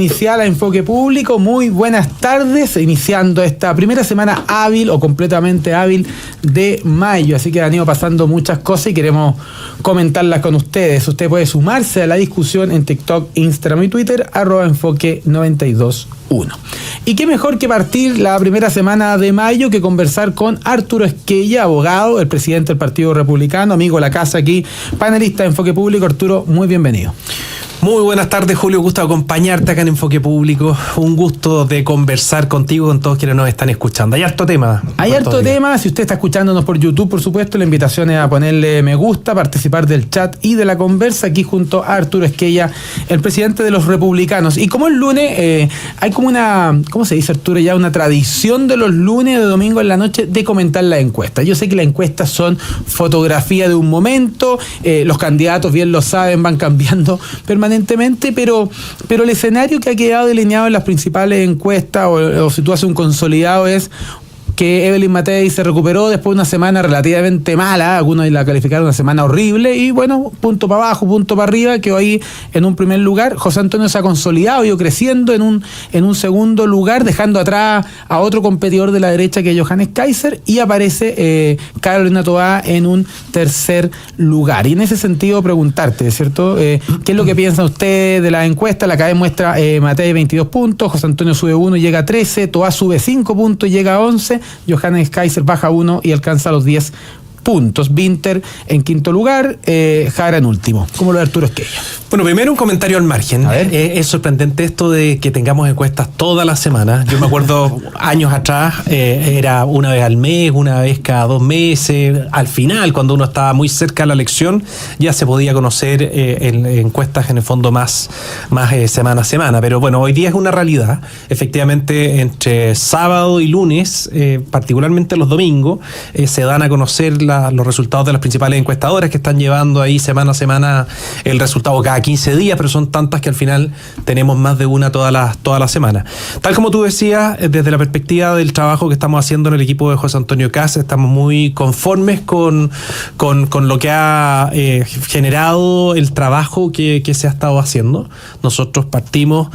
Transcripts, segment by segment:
inicial a Enfoque Público. Muy buenas tardes, iniciando esta primera semana hábil o completamente hábil de mayo, así que han ido pasando muchas cosas y queremos comentarlas con ustedes. Usted puede sumarse a la discusión en TikTok, Instagram y Twitter, @enfoque921. Y qué mejor que partir la primera semana de mayo que conversar con Arturo Esquella, abogado, el presidente del Partido Republicano, amigo de la casa aquí, panelista de Enfoque Público. Arturo, muy bienvenido. Muy buenas tardes, Julio. Gusto acompañarte acá en Enfoque Público. Un gusto de conversar contigo, con todos quienes nos están escuchando. Hay harto tema. Hay harto tema. Si usted está escuchándonos por YouTube, por supuesto, la invitación es a ponerle me gusta, participar del chat y de la conversa aquí junto a Arturo Esquella, el presidente de los republicanos. Y como el lunes, hay como una, ¿cómo se dice, Arturo? Ya una tradición de los lunes o de domingo en la noche de comentar las encuestas. Yo sé que las encuestas son fotografía de un momento, los candidatos, bien lo saben, van cambiando permanentemente, pero el escenario que ha quedado delineado en las principales encuestas, o si tú haces un consolidado, es que Evelyn Matei se recuperó después de una semana relativamente mala, algunos la calificaron una semana horrible, y bueno, punto para abajo, punto para arriba, quedó ahí en un primer lugar. José Antonio se ha consolidado, ido creciendo en un segundo lugar, dejando atrás a otro competidor de la derecha que es Johannes Kaiser, y aparece Carolina Toá en un tercer lugar. Y en ese sentido preguntarte, ¿cierto? ¿Qué es lo que piensan ustedes de la encuesta? La CADE muestra Matei 22 puntos, José Antonio sube 1 y llega a 13, Toá sube 5 puntos y llega a 11, Johannes Kaiser baja 1 y alcanza los 10 puntos. Winter en quinto lugar, Jara en último. ¿Cómo lo de Arturo Esquella? Bueno, primero un comentario al margen. Es sorprendente esto de que tengamos encuestas todas las semanas. Yo me acuerdo años atrás, era una vez al mes, una vez cada 2 meses. Al final, cuando uno estaba muy cerca de la elección, ya se podía conocer encuestas en el fondo más semana a semana. Pero bueno, hoy día es una realidad. Efectivamente, entre sábado y lunes, particularmente los domingos, se dan a conocer los resultados de las principales encuestadoras que están llevando ahí semana a semana el resultado cada 15 días, pero son tantas que al final tenemos más de una toda la semana. Tal como tú decías, desde la perspectiva del trabajo que estamos haciendo en el equipo de José Antonio Kast, estamos muy conformes con lo que ha generado el trabajo que se ha estado haciendo. Nosotros partimos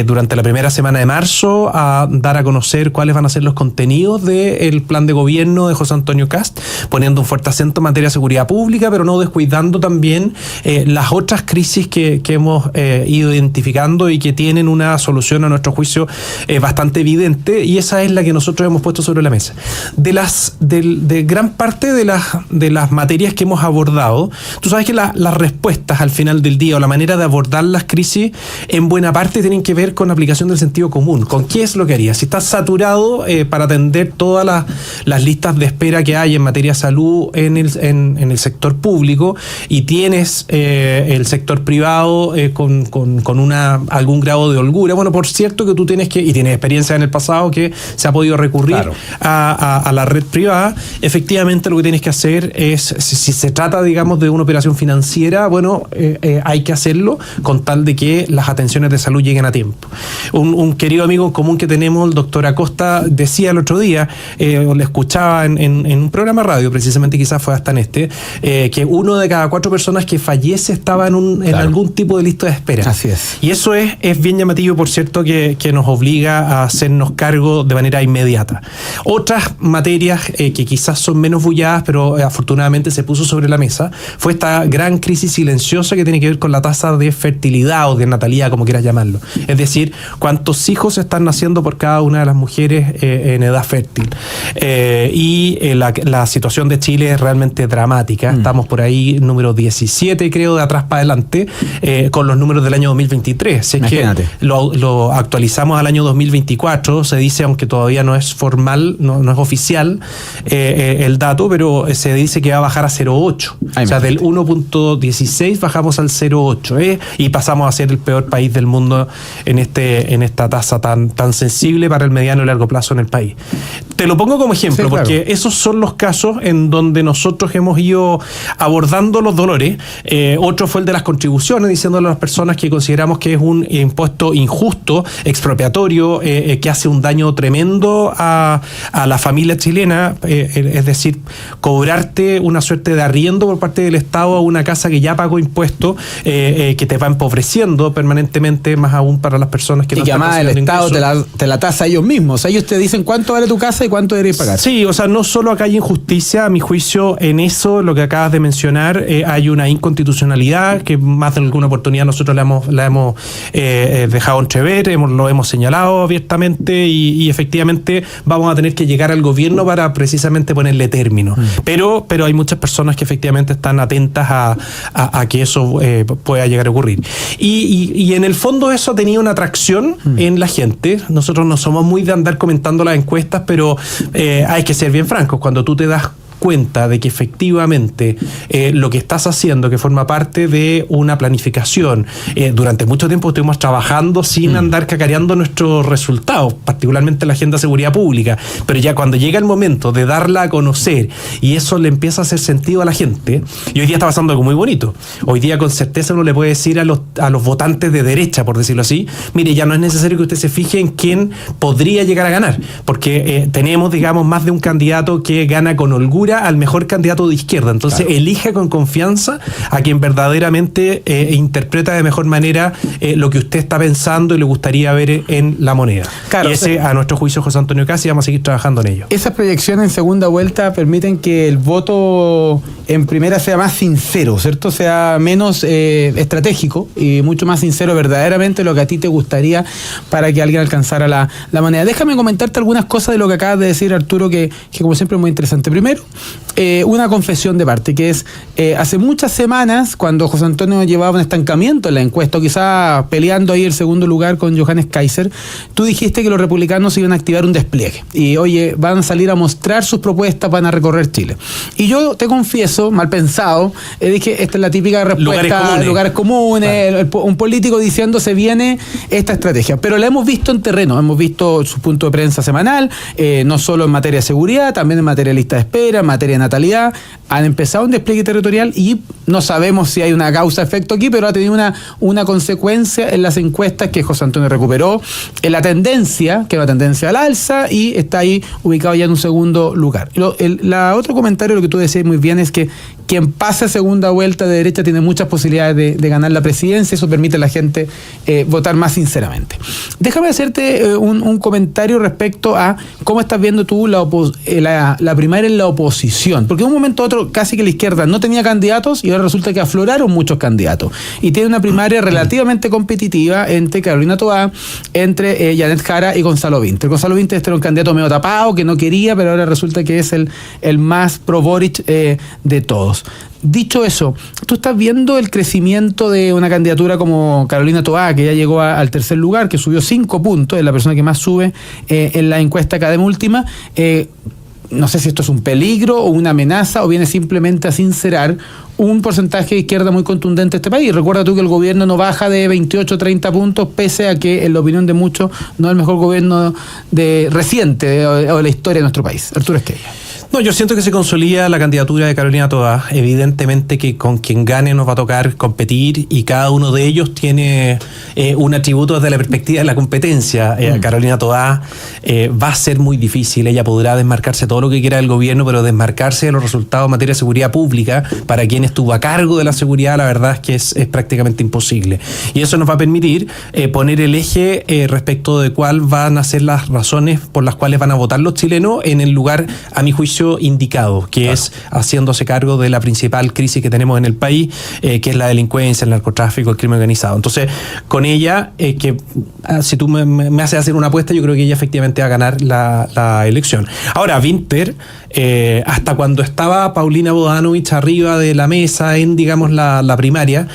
durante la primera semana de marzo a dar a conocer cuáles van a ser los contenidos del plan de gobierno de José Antonio Kast, poniendo un fuerte acento en materia de seguridad pública, pero no descuidando también las otras crisis que hemos ido identificando y que tienen una solución a nuestro juicio bastante evidente, y esa es la que nosotros hemos puesto sobre la mesa. De gran parte de las materias que hemos abordado, tú sabes que las respuestas al final del día o la manera de abordar las crisis en buena parte tienen que ver con aplicación del sentido común. ¿Con qué es lo que harías? Si estás saturado para atender todas las listas de espera que hay en materia de salud en el sector público, y tienes el sector privado con algún grado de holgura, bueno, por cierto que tú tienes experiencia en el pasado que se ha podido recurrir, claro, a la red privada. Efectivamente, lo que tienes que hacer es, si se trata, digamos, de una operación financiera, bueno, hay que hacerlo con tal de que las atenciones de salud lleguen a tiempo. Un querido amigo en común que tenemos, el doctor Acosta, decía el otro día, le escuchaba en un programa de radio, precisamente, quizás fue hasta en que 1 de cada 4 personas que fallece estaba en algún tipo de lista de espera. Así es. Y eso es bien llamativo, por cierto, que nos obliga a hacernos cargo de manera inmediata. Otras materias que quizás son menos bulladas, pero afortunadamente se puso sobre la mesa, fue esta gran crisis silenciosa que tiene que ver con la tasa de fertilidad o de natalidad, como quieras llamarlo. Es decir, cuántos hijos están naciendo por cada una de las mujeres en edad fértil. Y la situación de Chile es realmente dramática. Estamos por ahí número 17, creo, de atrás para adelante, con los números del año 2023. Si es que lo actualizamos al año 2024, se dice, aunque todavía no es formal, no es oficial el dato, pero se dice que va a bajar a 0,8. O sea, del 1.16 bajamos al 0,8, y pasamos a ser el peor país del mundo en esta tasa tan sensible para el mediano y largo plazo en el país. Te lo pongo como ejemplo, sí, porque claro, esos son los casos en donde donde nosotros hemos ido abordando los dolores. Otro fue el de las contribuciones, diciéndole a las personas que consideramos que es un impuesto injusto, expropiatorio, que hace un daño tremendo a la familia chilena, es decir, cobrarte una suerte de arriendo por parte del Estado a una casa que ya pagó impuestos, que te va empobreciendo permanentemente, más aún para las personas que y no que están además el Estado te la tasa ellos mismos. O sea, ellos te dicen cuánto vale tu casa y cuánto deberías pagar. Sí, o sea, no solo acá hay injusticia, a mi juicio, en eso, lo que acabas de mencionar, hay una inconstitucionalidad que más de alguna oportunidad nosotros la hemos dejado entrever, lo hemos señalado abiertamente y efectivamente vamos a tener que llegar al gobierno para precisamente ponerle término. Pero hay muchas personas que efectivamente están atentas a que eso pueda llegar a ocurrir. Y en el fondo eso ha tenido una atracción en la gente. Nosotros no somos muy de andar comentando las encuestas, pero hay que ser bien francos. Cuando tú te das cuenta de que efectivamente lo que estás haciendo, que forma parte de una planificación, durante mucho tiempo estuvimos trabajando sin andar cacareando nuestros resultados, particularmente la agenda de seguridad pública, pero ya cuando llega el momento de darla a conocer y eso le empieza a hacer sentido a la gente, y hoy día está pasando algo muy bonito. Hoy día con certeza uno le puede decir a los votantes de derecha, por decirlo así, mire, ya no es necesario que usted se fije en quién podría llegar a ganar, porque tenemos, digamos, más de un candidato que gana con holgura al mejor candidato de izquierda. Entonces, claro, elija con confianza a quien verdaderamente interpreta de mejor manera lo que usted está pensando y le gustaría ver en la moneda. Claro, y ese, a nuestro juicio, José Antonio Casi, vamos a seguir trabajando en ello. Esas proyecciones en segunda vuelta permiten que el voto en primera sea más sincero, ¿cierto? Sea menos estratégico y mucho más sincero verdaderamente lo que a ti te gustaría para que alguien alcanzara la moneda. Déjame comentarte algunas cosas de lo que acabas de decir, Arturo, que como siempre es muy interesante. Primero, una confesión de parte, que es hace muchas semanas, cuando José Antonio llevaba un estancamiento en la encuesta, o quizá peleando ahí el segundo lugar con Johannes Kaiser, tú dijiste que los republicanos iban a activar un despliegue y, oye, van a salir a mostrar sus propuestas, van a recorrer Chile. Y yo te confieso, mal pensado, dije, esta es la típica respuesta, lugares comunes, claro, un político diciendo se viene esta estrategia, pero la hemos visto en terreno, hemos visto su punto de prensa semanal, no solo en materia de seguridad, también en materia de lista de espera, en materia de natalidad. Han empezado un despliegue territorial y no sabemos si hay una causa-efecto aquí, pero ha tenido una consecuencia en las encuestas que José Antonio recuperó, en la tendencia, que es una tendencia al alza, y está ahí ubicado ya en un segundo lugar. Otro comentario, lo que tú decías muy bien, es que quien pase a segunda vuelta de derecha tiene muchas posibilidades de ganar la presidencia, eso permite a la gente votar más sinceramente. Déjame hacerte un comentario respecto a cómo estás viendo tú la primaria en la oposición, porque en un momento u otro casi que la izquierda no tenía candidatos y ahora resulta que afloraron muchos candidatos y tiene una primaria relativamente competitiva entre Carolina Toá, entre Janet Jara y Gonzalo Vinter. Gonzalo Vinter era un candidato medio tapado que no quería, pero ahora resulta que es el más pro Boric de todos. Dicho eso, ¿tú estás viendo el crecimiento de una candidatura como Carolina Toá, que ya llegó al tercer lugar, que subió 5 puntos, es la persona que más sube en la encuesta Academia Última? No sé si esto es un peligro o una amenaza o viene simplemente a sincerar un porcentaje de izquierda muy contundente en este país. Recuerda tú que el gobierno no baja de 28 o 30 puntos, pese a que, en la opinión de muchos, no es el mejor gobierno reciente o de la historia de nuestro país. Arturo Esquella. No, yo siento que se consolida la candidatura de Carolina Toá. Evidentemente que con quien gane nos va a tocar competir y cada uno de ellos tiene un atributo desde la perspectiva de la competencia. Carolina Toá va a ser muy difícil. Ella podrá desmarcarse todo lo que quiera del gobierno, pero desmarcarse de los resultados en materia de seguridad pública para quien estuvo a cargo de la seguridad, la verdad es que es prácticamente imposible. Y eso nos va a permitir poner el eje respecto de cuál van a ser las razones por las cuales van a votar los chilenos en el lugar, a mi juicio, indicado, que es haciéndose cargo de la principal crisis que tenemos en el país, que es la delincuencia, el narcotráfico, el crimen organizado. Entonces, con ella, que si tú me haces hacer una apuesta, yo creo que ella efectivamente va a ganar la elección. Ahora, Vinter, hasta cuando estaba Paulina Bodanovich arriba de la mesa en, digamos, la primaria,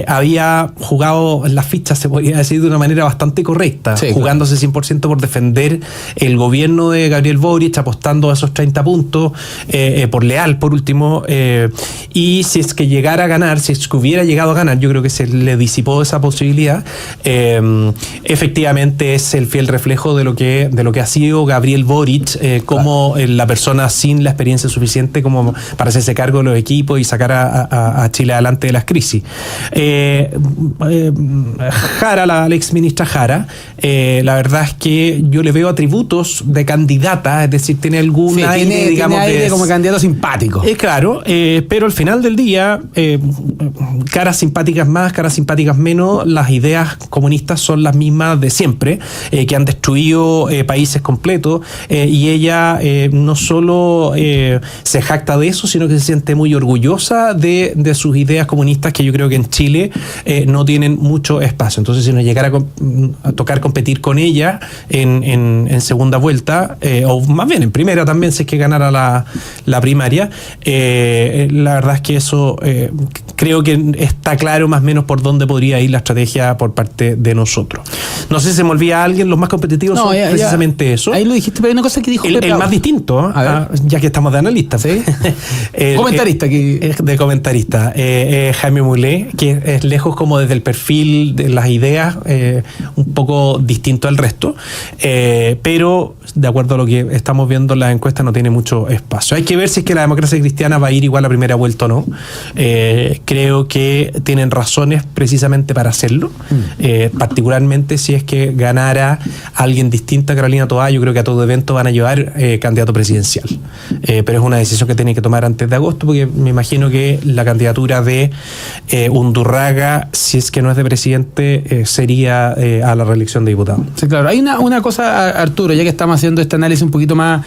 había jugado las fichas, se podría decir, de una manera bastante correcta, sí, jugándose 100% por defender el gobierno de Gabriel Boric, apostando a esos 30 30 puntos, por Leal, por último, y si es que llegara a ganar, si es que hubiera llegado a ganar, yo creo que se le disipó esa posibilidad. Efectivamente es el fiel reflejo de lo que ha sido Gabriel Boric, como la persona sin la experiencia suficiente como para hacerse cargo de los equipos y sacar a Chile adelante de las crisis. Jara, la ex ministra Jara, la verdad es que yo le veo atributos de candidata, es decir, tiene algún aire, digamos, tiene aire como candidato simpático. Claro, pero al final del día, caras simpáticas más, caras simpáticas menos, las ideas comunistas son las mismas de siempre, que han destruido países completos, y ella no solo se jacta de eso, sino que se siente muy orgullosa de sus ideas comunistas, que yo creo que en Chile no tienen mucho espacio. Entonces, si nos llegara a tocar competir con ella en segunda vuelta, o más bien en primera también, si es que ganara la primaria, la verdad es que eso creo que está claro más o menos por dónde podría ir la estrategia por parte de nosotros. No sé si se me olvida alguien, los más competitivos son precisamente eso. Ahí lo dijiste, pero hay una cosa que dijo el más distinto, ya que estamos de analistas. ¿Sí? Comentarista. De comentarista. Jaime Mulet, que es lejos como desde el perfil de las ideas, un poco distinto al resto, pero de acuerdo a lo que estamos viendo en las encuestas no tiene mucho espacio. Hay que ver si es que la democracia cristiana va a ir igual a primera vuelta o no. Creo que tienen razones precisamente para hacerlo, particularmente si es que ganara alguien distinto a Carolina Toá. Yo creo que a todo evento van a llevar candidato presidencial, pero es una decisión que tienen que tomar antes de agosto, porque me imagino que la candidatura de Undurraga, si es que no es de presidente, sería a la reelección de diputado. Sí, claro. Hay una cosa, Arturo, ya que estamos haciendo este análisis un poquito más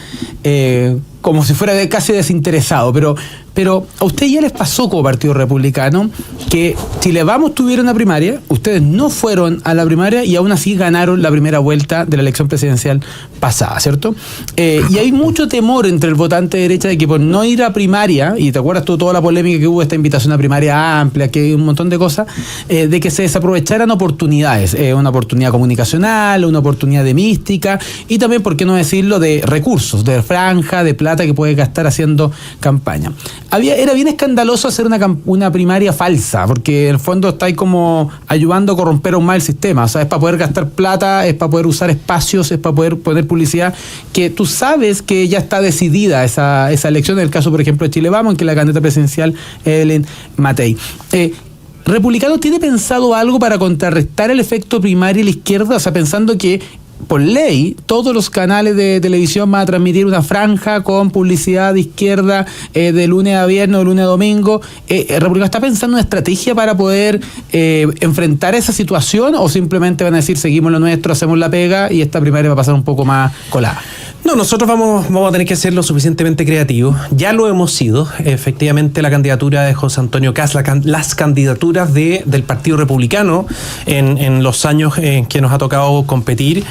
como si fuera casi desinteresado, pero a ustedes ya les pasó como Partido Republicano que Chile Vamos tuviera una primaria, ustedes no fueron a la primaria y aún así ganaron la primera vuelta de la elección presidencial pasada, ¿cierto? Y hay mucho temor entre el votante de derecha de que por no ir a primaria, y te acuerdas tú toda la polémica que hubo, esta invitación a primaria amplia, que hay un montón de cosas, de que se desaprovecharan oportunidades, una oportunidad comunicacional, una oportunidad de mística, y también, por qué no decirlo, de recursos, de franja, de plata que puede gastar haciendo campaña. Era bien escandaloso hacer una primaria falsa, porque en el fondo está ahí como ayudando a corromper aún más el sistema. O sea, es para poder gastar plata, es para poder usar espacios, es para poder poner publicidad, que tú sabes que ya está decidida esa elección, en el caso, por ejemplo, de Chile Vamos, en que la candidata presidencial es Helen Matei. ¿Republicano tiene pensado algo para contrarrestar el efecto primaria a la izquierda? O sea, pensando que por ley, todos los canales de televisión van a transmitir una franja con publicidad de izquierda de lunes a viernes o de lunes a domingo. ¿Republicano está pensando en una estrategia para poder enfrentar esa situación, o simplemente van a decir seguimos lo nuestro, hacemos la pega y esta primaria va a pasar un poco más colada? No, nosotros vamos a tener que ser lo suficientemente creativos. Ya lo hemos sido. Efectivamente, la candidatura de José Antonio Kast, las candidaturas del Partido Republicano en los años en que nos ha tocado competir,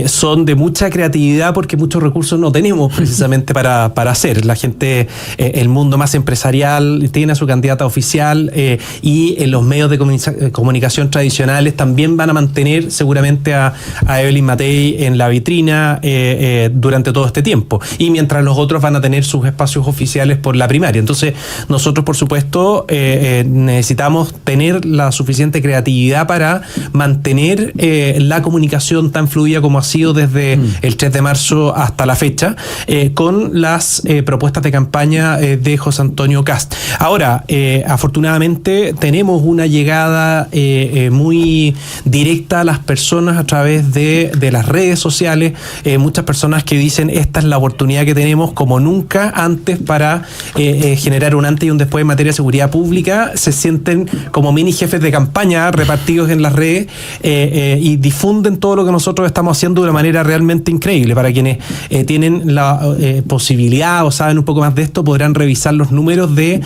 son de mucha creatividad, porque muchos recursos no tenemos precisamente para hacer. La gente, el mundo más empresarial tiene a su candidata oficial, y en los medios de comunicación tradicionales también van a mantener seguramente a Evelyn Matei en la vitrina durante todo este tiempo, y mientras los otros van a tener sus espacios oficiales por la primaria. Entonces, nosotros, por supuesto, necesitamos tener la suficiente creatividad para mantener la comunicación tan fluida como ha sido desde el 3 de marzo hasta la fecha, con las propuestas de campaña de José Antonio Kast. Ahora, afortunadamente, tenemos una llegada muy directa a las personas a través de las redes sociales, muchas personas que dicen esta es la oportunidad que tenemos como nunca antes para generar un antes y un después en materia de seguridad pública. Se sienten como mini jefes de campaña repartidos en las redes, y difunden todo lo que nosotros estamos haciendo de una manera realmente increíble. Para quienes tienen la posibilidad o saben un poco más de esto, podrán revisar los números de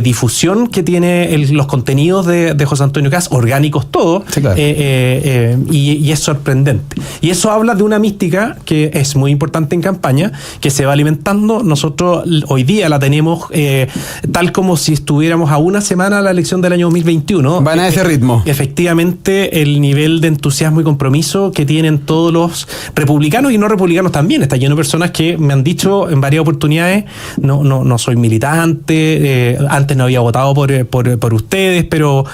difusión que tiene los contenidos de José Antonio Kast, orgánicos todos, sí, claro. Y es sorprendente. Y eso habla de una mística que es muy importante en campaña, que se va alimentando. Nosotros hoy día la tenemos tal como si estuviéramos a una semana de la elección del año 2021. Van a ese ritmo. Efectivamente, el nivel de entusiasmo y compromiso que tienen en todos los republicanos y no republicanos también. Está lleno de personas que me han dicho en varias oportunidades, no soy militante, antes no había votado por ustedes, pero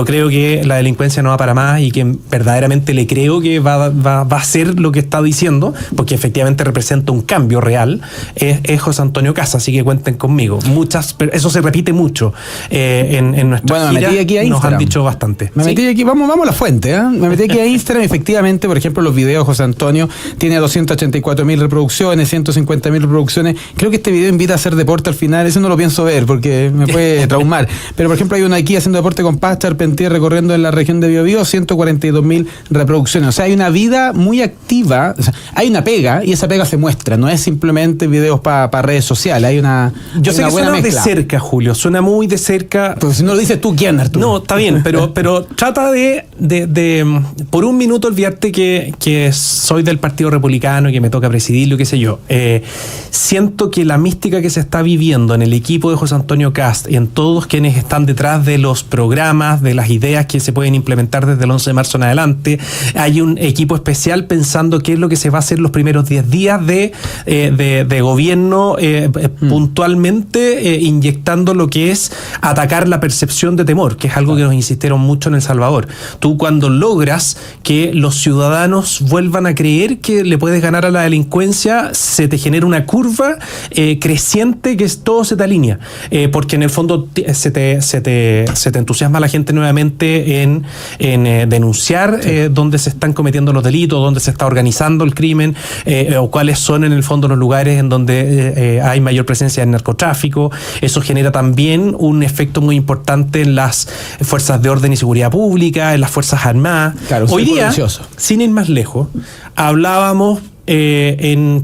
creo que la delincuencia no va para más y que verdaderamente le creo que va a ser lo que está diciendo, porque efectivamente representa un cambio real, es José Antonio Kast, así que cuenten conmigo. Eso se repite mucho en nuestra gira, metí aquí a nos han dicho bastante. Me metí aquí, vamos a la fuente, ¿eh? Me metí aquí a Instagram, efectivamente, por ejemplo, los videos, José Antonio tiene 284.000 reproducciones, 150.000 reproducciones. Creo que este video invita a hacer deporte al final, eso no lo pienso ver porque me puede traumar. Pero por ejemplo hay uno aquí haciendo deporte con Paz Charpentier recorriendo en la región de Biobío, 142.000 reproducciones. O sea, hay una vida muy activa, o sea, hay una pega y esa pega se muestra, no es simplemente videos para redes sociales, hay una Yo sé una que buena suena mezcla. de cerca, Julio, suena muy de cerca. Pues si no lo dices tú, ¿quién, Arturo? No, está bien, pero trata de por un minuto olvidarte que soy del Partido Republicano y que me toca presidirlo, qué sé yo. Siento que la mística que se está viviendo en el equipo de José Antonio Kast y en todos quienes están detrás de los programas, de las ideas que se pueden implementar desde el 11 de marzo en adelante, hay un equipo especial pensando qué es lo que se va a hacer los primeros 10 días de gobierno, puntualmente inyectando lo que es atacar la percepción de temor, que es algo que nos insistieron mucho en El Salvador. Tú cuando logras que los ciudadanos vuelvan a creer que le puedes ganar a la delincuencia, se te genera una curva creciente que todo se te alinea, porque en el fondo se te entusiasma la gente nuevamente en denunciar dónde se están cometiendo los delitos, dónde se está organizando el crimen, o cuáles son en el fondo los lugares en donde hay mayor presencia del narcotráfico. Eso genera también un efecto muy importante en las fuerzas de orden y seguridad pública, en las fuerzas armadas. Claro, hoy día, sin ir más lejos, hablábamos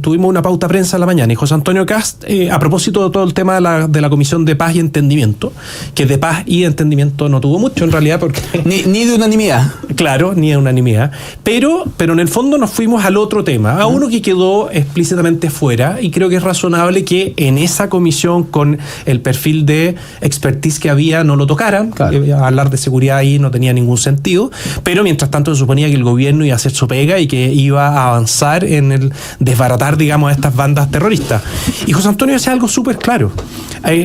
tuvimos una pauta prensa en la mañana y José Antonio Kast, a propósito de todo el tema de la Comisión de Paz y Entendimiento, que de paz y entendimiento no tuvo mucho en realidad, porque ni de unanimidad. Claro, ni de unanimidad, pero en el fondo nos fuimos al otro tema, a uno que quedó explícitamente fuera, y creo que es razonable que en esa comisión, con el perfil de expertise que había, no lo tocaran. Claro. Hablar de seguridad ahí no tenía ningún sentido, pero mientras tanto se suponía que el gobierno iba a hacer su pega y que iba a avanzar en el desbaratar, digamos, a estas bandas terroristas. Y José Antonio hace algo súper claro.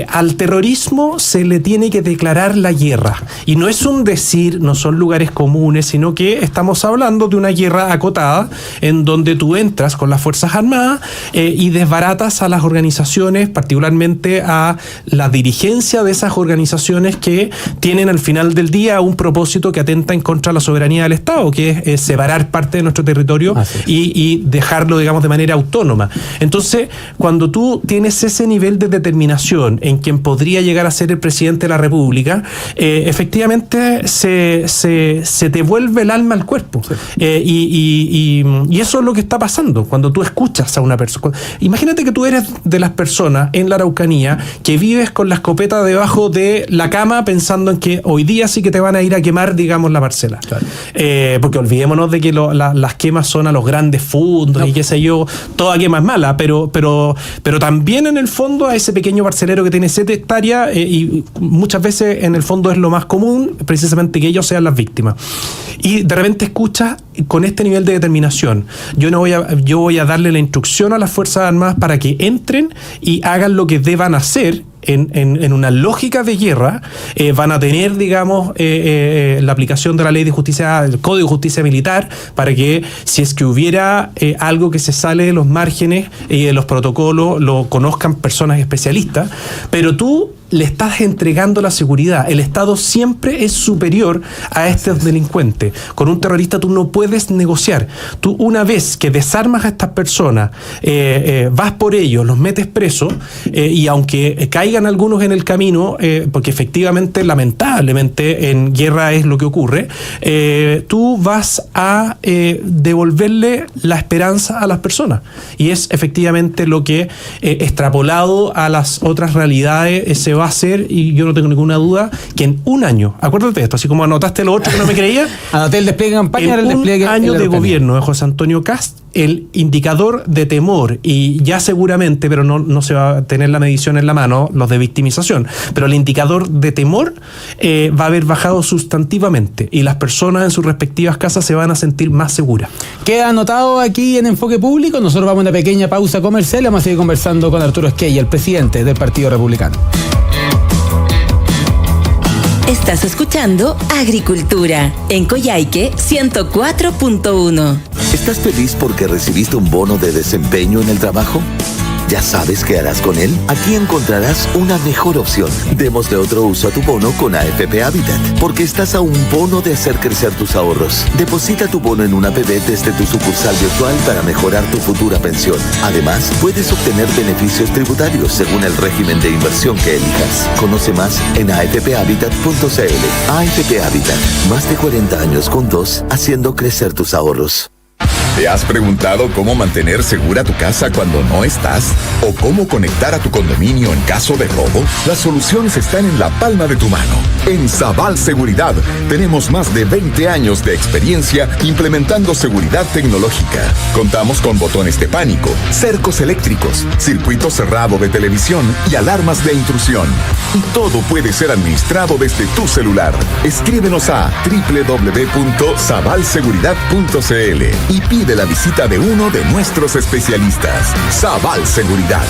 Al terrorismo se le tiene que declarar la guerra. Y no es un decir, no son lugares comunes, sino que estamos hablando de una guerra acotada en donde tú entras con las Fuerzas Armadas y desbaratas a las organizaciones, particularmente a la dirigencia de esas organizaciones que tienen al final del día un propósito que atenta en contra de la soberanía del Estado, que es separar parte de nuestro territorio y dejarlo, digamos, de manera autónoma. Entonces, cuando tú tienes ese nivel de determinación en quien podría llegar a ser el presidente de la República, efectivamente se te vuelve el alma al cuerpo. Sí. Y eso es lo que está pasando cuando tú escuchas a una persona. Imagínate que tú eres de las personas en la Araucanía que vives con la escopeta debajo de la cama pensando en que hoy día sí que te van a ir a quemar, digamos, la parcela. Claro. Porque olvidémonos de que las quemas son a los grandes fondos y qué sé yo, toda quema es mala, pero también en el fondo a ese pequeño parcelero que tiene 7 hectáreas y muchas veces en el fondo es lo más común, precisamente que ellos sean las víctimas. Y de repente escuchas con este nivel de determinación, yo voy a darle la instrucción a las Fuerzas Armadas para que entren y hagan lo que deban hacer. En una lógica de guerra, van a tener, digamos, la aplicación de la ley de justicia, el Código de Justicia Militar, para que si es que hubiera algo que se sale de los márgenes y de los protocolos, lo conozcan personas especialistas, pero tú le estás entregando la seguridad. El Estado siempre es superior a estos delincuentes. Con un terrorista tú no puedes negociar. Tú, una vez que desarmas a estas personas, vas por ellos, los metes presos, y aunque caigan algunos en el camino, porque efectivamente, lamentablemente, en guerra es lo que ocurre, tú vas a devolverle la esperanza a las personas. Y es efectivamente lo que, extrapolado a las otras realidades, se va va a hacer, y yo no tengo ninguna duda, que en un año, acuérdate de esto, así como anotaste lo otro que no me creía. Anoté el despliegue de campaña, en el despliegue. Un año de gobierno de José Antonio Kast, el indicador de temor, y ya seguramente, pero no se va a tener la medición en la mano, los de victimización, pero el indicador de temor va a haber bajado sustantivamente y las personas en sus respectivas casas se van a sentir más seguras. Queda anotado aquí en Enfoque Público. Nosotros vamos a una pequeña pausa comercial y vamos a seguir conversando con Arturo Esquella, el presidente del Partido Republicano. Estás escuchando Agricultura en Coyhaique 104.1. ¿Estás feliz porque recibiste un bono de desempeño en el trabajo? ¿Ya sabes qué harás con él? Aquí encontrarás una mejor opción. Démosle otro uso a tu bono con AFP Habitat, porque estás a un bono de hacer crecer tus ahorros. Deposita tu bono en una APB desde tu sucursal virtual para mejorar tu futura pensión. Además, puedes obtener beneficios tributarios según el régimen de inversión que elijas. Conoce más en afphabitat.cl. AFP Habitat, más de 40 años juntos, haciendo crecer tus ahorros. ¿Te has preguntado cómo mantener segura tu casa cuando no estás? ¿O cómo conectar a tu condominio en caso de robo? Las soluciones están en la palma de tu mano. En Sabal Seguridad tenemos más de 20 años de experiencia implementando seguridad tecnológica. Contamos con botones de pánico, cercos eléctricos, circuito cerrado de televisión y alarmas de intrusión. Y todo puede ser administrado desde tu celular. Escríbenos a www.sabalseguridad.cl y pide la visita de uno de nuestros especialistas. Sabal Seguridad.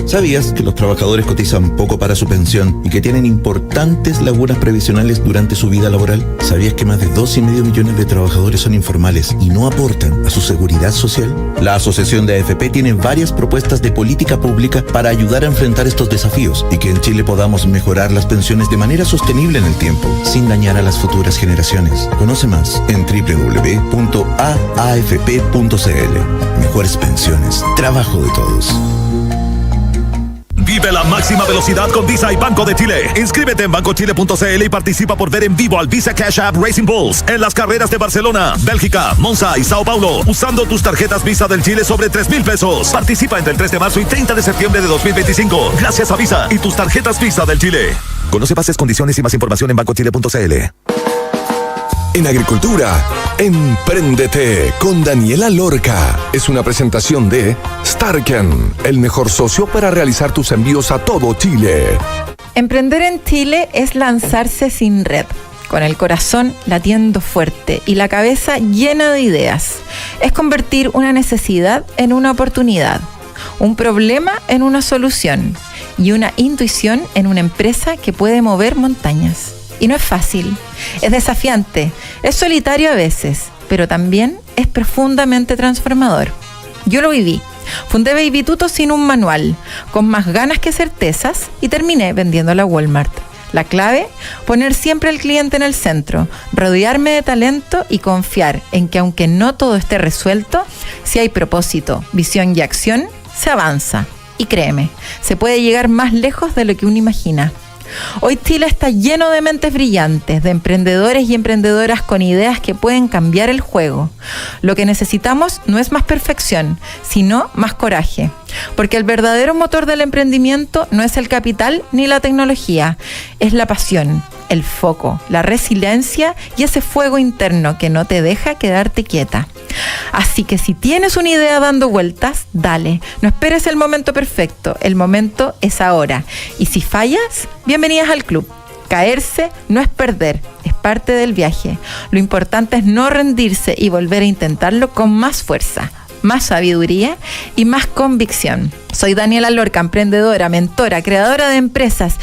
¿Sabías que los trabajadores cotizan poco para su pensión y que tienen importantes lagunas previsionales durante su vida laboral? ¿Sabías que más de 2,5 millones de trabajadores son informales y no aportan a su seguridad social? La Asociación de AFP tiene varias propuestas de política pública para ayudar a enfrentar estos desafíos y que en Chile podamos mejorar las pensiones de manera sostenible en el tiempo, sin dañar a las futuras generaciones. Conoce más en www.aafp.cl. Mejores pensiones, trabajo de todos. Vive la máxima velocidad con Visa y Banco de Chile. Inscríbete en bancochile.cl y participa por ver en vivo al Visa Cash App Racing Bulls en las carreras de Barcelona, Bélgica, Monza y Sao Paulo, usando tus tarjetas Visa del Chile sobre 3,000 pesos. Participa entre el 3 de marzo y 30 de septiembre de 2025. Gracias a Visa y tus tarjetas Visa del Chile. Conoce bases, condiciones y más información en bancochile.cl. En Agricultura, Empréndete con Daniela Lorca. Es una presentación de Starken, el mejor socio para realizar tus envíos a todo Chile. Emprender en Chile es lanzarse sin red, con el corazón latiendo fuerte y la cabeza llena de ideas. Es convertir una necesidad en una oportunidad, un problema en una solución y una intuición en una empresa que puede mover montañas. Y no es fácil, es desafiante, es solitario a veces, pero también es profundamente transformador. Yo lo viví. Fundé Baby Tuto sin un manual, con más ganas que certezas, y terminé vendiendo a la Walmart. La clave, poner siempre al cliente en el centro, rodearme de talento y confiar en que aunque no todo esté resuelto, si hay propósito, visión y acción, se avanza. Y créeme, se puede llegar más lejos de lo que uno imagina. Hoy Chile está lleno de mentes brillantes, de emprendedores y emprendedoras con ideas que pueden cambiar el juego. Lo que necesitamos no es más perfección, sino más coraje. Porque el verdadero motor del emprendimiento no es el capital ni la tecnología, es la pasión, el foco, la resiliencia y ese fuego interno que no te deja quedarte quieta. Así que si tienes una idea dando vueltas, dale, no esperes el momento perfecto, el momento es ahora. Y si fallas, bienvenidas al club. Caerse no es perder, es parte del viaje. Lo importante es no rendirse y volver a intentarlo con más fuerza, más sabiduría y más convicción. Soy Daniela Lorca, emprendedora, mentora, creadora de empresas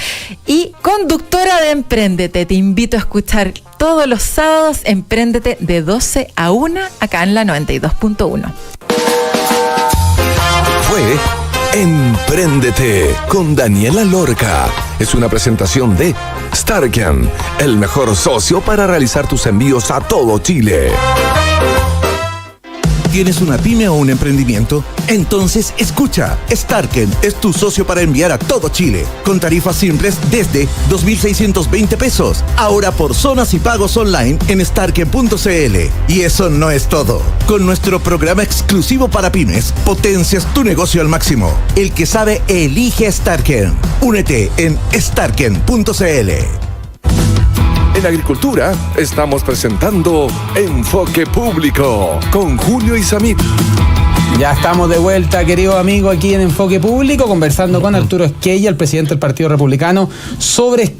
y conductora de Empréndete. Te invito a escuchar todos los sábados Empréndete de 12 a 1 acá en la 92.1. Fue Empréndete con Daniela Lorca. Es una presentación de Starken, el mejor socio para realizar tus envíos a todo Chile. tienes una pyme o un emprendimiento? Entonces escucha, Starken es tu socio para enviar a todo Chile, con tarifas simples desde 2.620 pesos, ahora por zonas y pagos online en Starken.cl. Y eso no es todo. Con nuestro programa exclusivo para pymes, potencias tu negocio al máximo. El que sabe, elige Starken. Únete en Starken.cl. En Agricultura estamos presentando Enfoque Público con Julio Isamit. Ya estamos de vuelta, querido amigo, aquí en Enfoque Público, conversando con Arturo Esquella, el presidente del Partido Republicano, sobre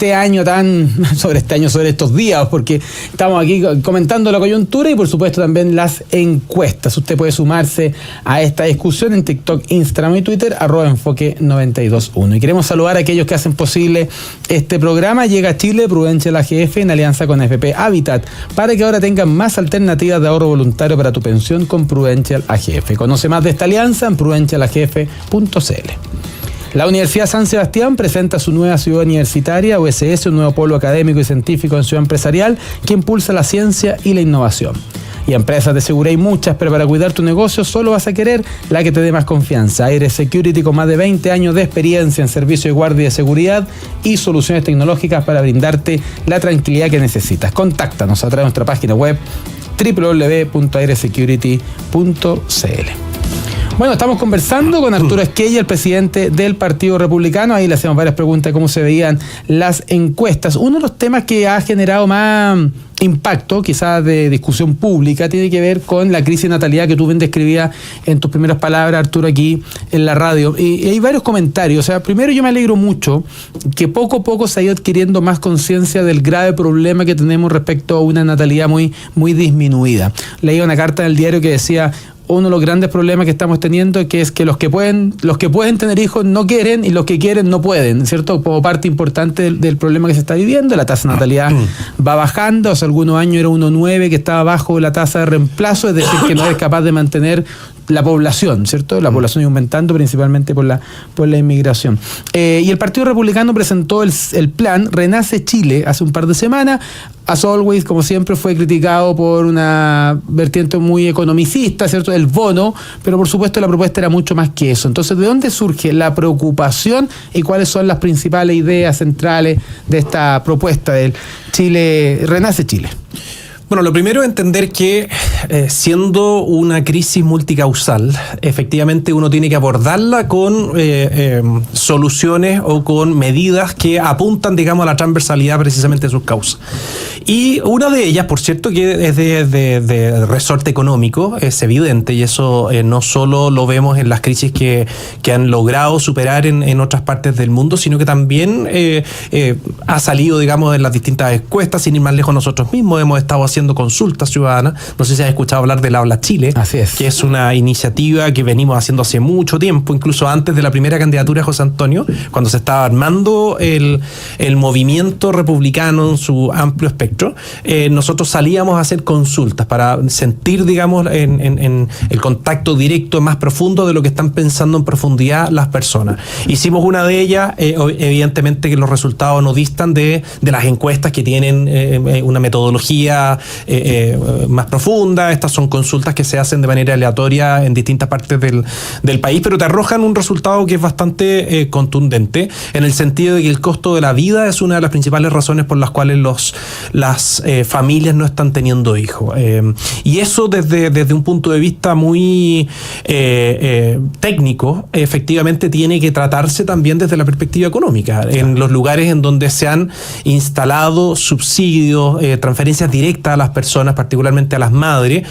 estos días, porque estamos aquí comentando la coyuntura y por supuesto también las encuestas. Usted puede sumarse a esta discusión en TikTok, Instagram y Twitter, @enfoque921. Y queremos saludar a aquellos que hacen posible este programa. Llega a Chile Prudential AGF en alianza con FP Habitat, para que ahora tengan más alternativas de ahorro voluntario para tu pensión con Prudential AGF. Conoce más de esta alianza en prudentialagf.cl. La Universidad San Sebastián presenta su nueva ciudad universitaria, USS, un nuevo polo académico y científico en ciudad empresarial que impulsa la ciencia y la innovación. Y empresas de seguridad hay muchas, pero para cuidar tu negocio solo vas a querer la que te dé más confianza. Aire Security, con más de 20 años de experiencia en servicio de guardia de seguridad y soluciones tecnológicas para brindarte la tranquilidad que necesitas. Contáctanos a través de nuestra página web www.airesecurity.cl. Bueno, estamos conversando con Arturo Esquella, el presidente del Partido Republicano. Ahí le hacemos varias preguntas de cómo se veían las encuestas. Uno de los temas que ha generado más impacto, quizás de discusión pública, tiene que ver con la crisis de natalidad que tú bien describías en tus primeras palabras, Arturo, aquí en la radio. Y hay varios comentarios. O sea, primero, yo me alegro mucho que poco a poco se ha ido adquiriendo más conciencia del grave problema que tenemos respecto a una natalidad muy, muy disminuida. Leí una carta en el diario que decía: uno de los grandes problemas que estamos teniendo es que los que pueden tener hijos no quieren, y los que quieren no pueden, ¿cierto? Como parte importante del problema que se está viviendo. La tasa de natalidad va bajando. Hace algunos años era 1,9, que estaba bajo la tasa de reemplazo, es decir, que no es capaz de mantener la población, ¿cierto? La población iba aumentando principalmente por la inmigración. Y el Partido Republicano presentó el plan Renace Chile hace un par de semanas. As always, como siempre, fue criticado por una vertiente muy economicista, ¿cierto? El bono, pero por supuesto la propuesta era mucho más que eso. Entonces, ¿de dónde surge la preocupación y cuáles son las principales ideas centrales de esta propuesta del Renace Chile? Bueno, lo primero es entender que siendo una crisis multicausal, efectivamente uno tiene que abordarla con soluciones o con medidas que apuntan, digamos, a la transversalidad precisamente de sus causas. Y una de ellas, por cierto, que es de resorte económico, es evidente, y eso no solo lo vemos en las crisis que han logrado superar en otras partes del mundo, sino que también ha salido, digamos, en las distintas encuestas. Sin ir más lejos, nosotros mismos hemos estado haciendo consultas ciudadanas. No sé si has escuchado hablar del Habla Chile. Así es. Que es una iniciativa que venimos haciendo hace mucho tiempo, incluso antes de la primera candidatura de José Antonio, cuando se estaba armando el movimiento republicano en su amplio espectro. Nosotros salíamos a hacer consultas para sentir, digamos, en el contacto directo más profundo de lo que están pensando en profundidad las personas. Hicimos una de ellas, evidentemente que los resultados no distan de las encuestas que tienen una metodología más profunda. Estas son consultas que se hacen de manera aleatoria en distintas partes del país, pero te arrojan un resultado que es bastante contundente, en el sentido de que el costo de la vida es una de las principales razones por las cuales las familias no están teniendo hijos. Y eso desde un punto de vista muy técnico, efectivamente tiene que tratarse también desde la perspectiva económica. En los lugares en donde se han instalado subsidios, transferencias directas a las personas, particularmente a las madres,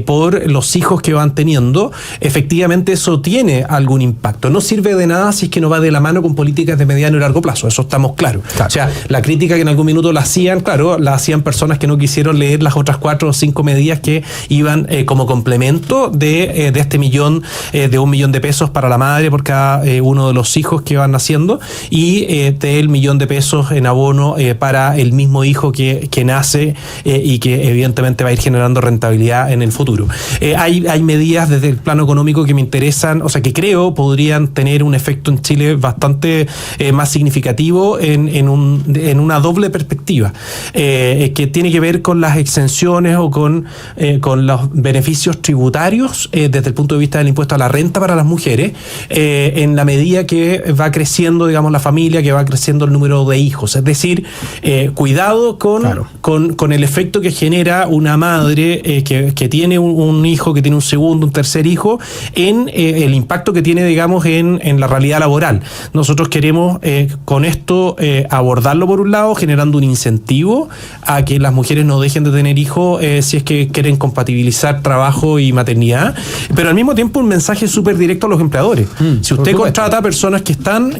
por los hijos que van teniendo, efectivamente eso tiene algún impacto. No sirve de nada si es que no va de la mano con políticas de mediano y largo plazo, eso estamos claros. O sea, la crítica que en algún minuto la hacían, claro, la hacían personas que no quisieron leer las otras 4 o 5 medidas que iban como complemento de este millón, de $1 millón de pesos para la madre por cada uno de los hijos que van naciendo, y del $1 millón de pesos en abono para el mismo hijo que nace y que evidentemente va a ir generando rentabilidad responsabilidad en el futuro. Hay medidas desde el plano económico que me interesan, o sea, que creo podrían tener un efecto en Chile bastante más significativo en una doble perspectiva, que tiene que ver con las exenciones o con los beneficios tributarios desde el punto de vista del impuesto a la renta para las mujeres, en la medida que va creciendo, digamos, la familia, que va creciendo el número de hijos. Es decir, cuidado con el efecto que genera una madre que tiene un hijo, que tiene un segundo, un tercer hijo, en el impacto que tiene, digamos, en la realidad laboral. Nosotros queremos con esto abordarlo por un lado, generando un incentivo a que las mujeres no dejen de tener hijos si es que quieren compatibilizar trabajo y maternidad, pero al mismo tiempo un mensaje súper directo a los empleadores. Si usted contrata a personas que están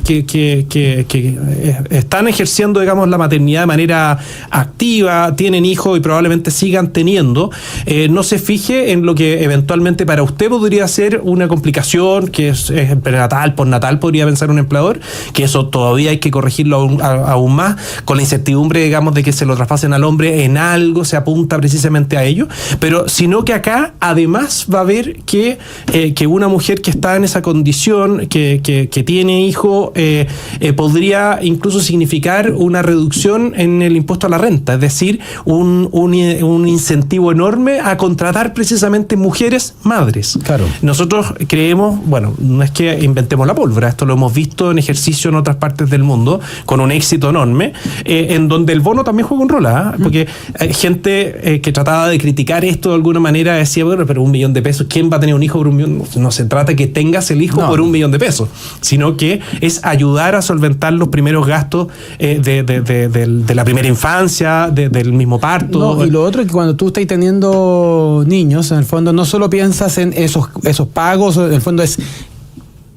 ejerciendo, digamos, la maternidad de manera activa, tienen hijos y probablemente sigan teniendo, no se fije en lo que eventualmente para usted podría ser una complicación, que es prenatal, postnatal, podría pensar un empleador, que eso todavía hay que corregirlo aún más, con la incertidumbre, digamos, de que se lo traspasen al hombre, en algo se apunta precisamente a ello, pero sino que acá además va a haber que una mujer que está en esa condición, que tiene hijo, podría incluso significar una reducción en el impuesto a la renta, es decir, un incentivo enorme a contratar precisamente mujeres madres. Claro. Nosotros creemos, bueno, no es que inventemos la pólvora, esto lo hemos visto en ejercicio en otras partes del mundo, con un éxito enorme, en donde el bono también juega un rol, porque hay gente que trataba de criticar esto de alguna manera, decía, bueno, pero $1 millón, ¿quién va a tener un hijo por $1 millón? No se trata que tengas el hijo por $1 millón, sino que es ayudar a solventar los primeros gastos de la primera infancia, del mismo parto. No, y lo otro es que cuando tú estás teniendo niños, en el fondo no solo piensas en esos pagos, en el fondo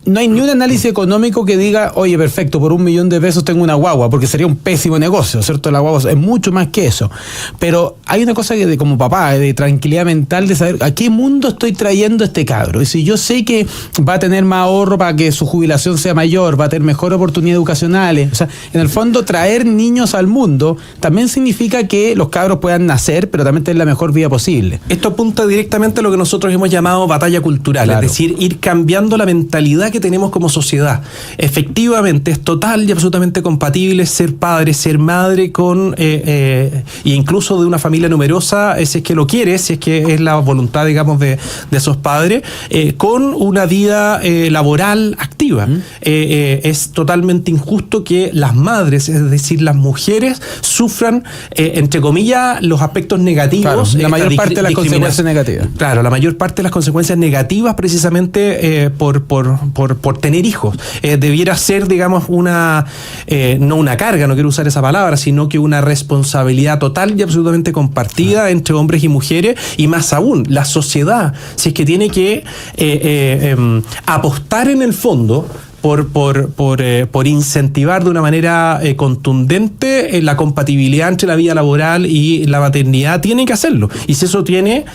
no hay ni un análisis económico que diga, oye, perfecto, por $1 millón tengo una guagua, porque sería un pésimo negocio, ¿cierto? La guagua es mucho más que eso. Pero hay una cosa que como papá, de tranquilidad mental, de saber a qué mundo estoy trayendo este cabro. Y si yo sé que va a tener más ahorro para que su jubilación sea mayor, va a tener mejor oportunidades educacionales, o sea, en el fondo traer niños al mundo también significa que los cabros puedan nacer, pero también tener la mejor vida posible. Esto apunta directamente a lo que nosotros hemos llamado batalla cultural, claro. Es decir, ir cambiando la mentalidad que tenemos como sociedad. Efectivamente, es total y absolutamente compatible ser padre, ser madre con e incluso de una familia numerosa, si es que lo quiere, si es que es la voluntad, digamos, de esos padres, con una vida laboral activa. Es totalmente injusto que las madres, es decir, las mujeres, sufran, entre comillas, los aspectos negativos. Claro, la mayor parte de las consecuencias negativas. Claro, la mayor parte de las consecuencias negativas precisamente por tener hijos. Debiera ser, digamos, no una carga, no quiero usar esa palabra, sino que una responsabilidad total y absolutamente compartida entre hombres y mujeres, y más aún, la sociedad, si es que tiene que apostar en el fondo por incentivar de una manera contundente la compatibilidad entre la vida laboral y la maternidad, tiene que hacerlo. Y si eso tiene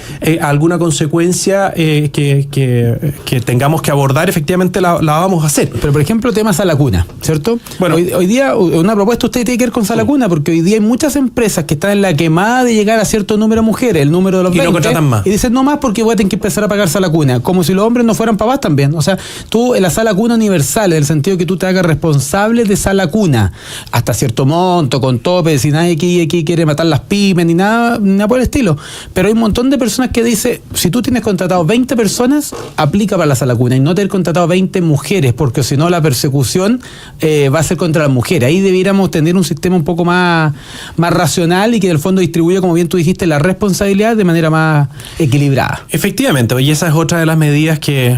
alguna consecuencia que tengamos que abordar, efectivamente la vamos a hacer. Pero, por ejemplo, tema sala cuna, ¿cierto? Bueno, hoy día, una propuesta usted tiene que ver con sala cuna, porque hoy día hay muchas empresas que están en la quemada de llegar a cierto número de mujeres, el número de los 20, y no contratan más. Y dicen, no más porque voy a tener que empezar a pagar sala cuna, como si los hombres no fueran papás también. O sea, tú en la sala cuna universal, en el sentido que tú te hagas responsable de sala cuna hasta cierto monto, con tope, si nadie aquí quiere matar las pymes ni nada por el estilo, pero hay un montón de personas que dicen, si tú tienes contratado 20 personas, aplica para la sala cuna, y no tener contratado 20 mujeres, porque si no la persecución va a ser contra las mujeres. Ahí debiéramos tener un sistema un poco más racional y que en el fondo distribuya, como bien tú dijiste, la responsabilidad de manera más equilibrada. Efectivamente, y esa es otra de las medidas que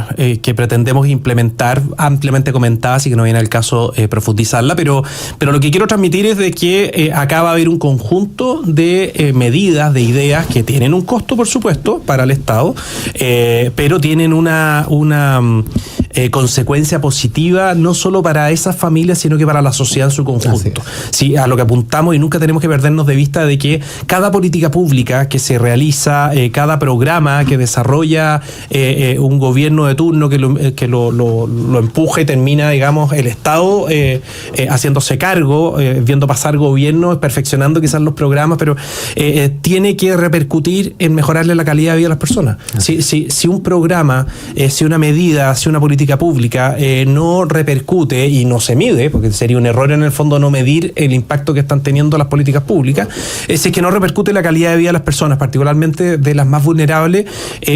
pretendemos implementar, ampliamente comentada, así que no viene al caso profundizarla, pero lo que quiero transmitir es de que acá va a haber un conjunto de medidas, de ideas que tienen un costo, por supuesto, para el Estado, pero tienen una consecuencia positiva, no solo para esas familias, sino que para la sociedad en su conjunto. Sí, a lo que apuntamos, y nunca tenemos que perdernos de vista de que cada política pública que se realiza, cada programa que desarrolla un gobierno de turno que lo empuja y termina, digamos, el Estado haciéndose cargo, viendo pasar gobiernos, perfeccionando quizás los programas, pero tiene que repercutir en mejorarle la calidad de vida a las personas. Si un programa, si una medida, si una política pública no repercute y no se mide, porque sería un error en el fondo no medir el impacto que están teniendo las políticas públicas, si es que no repercute la calidad de vida de las personas, particularmente de las más vulnerables,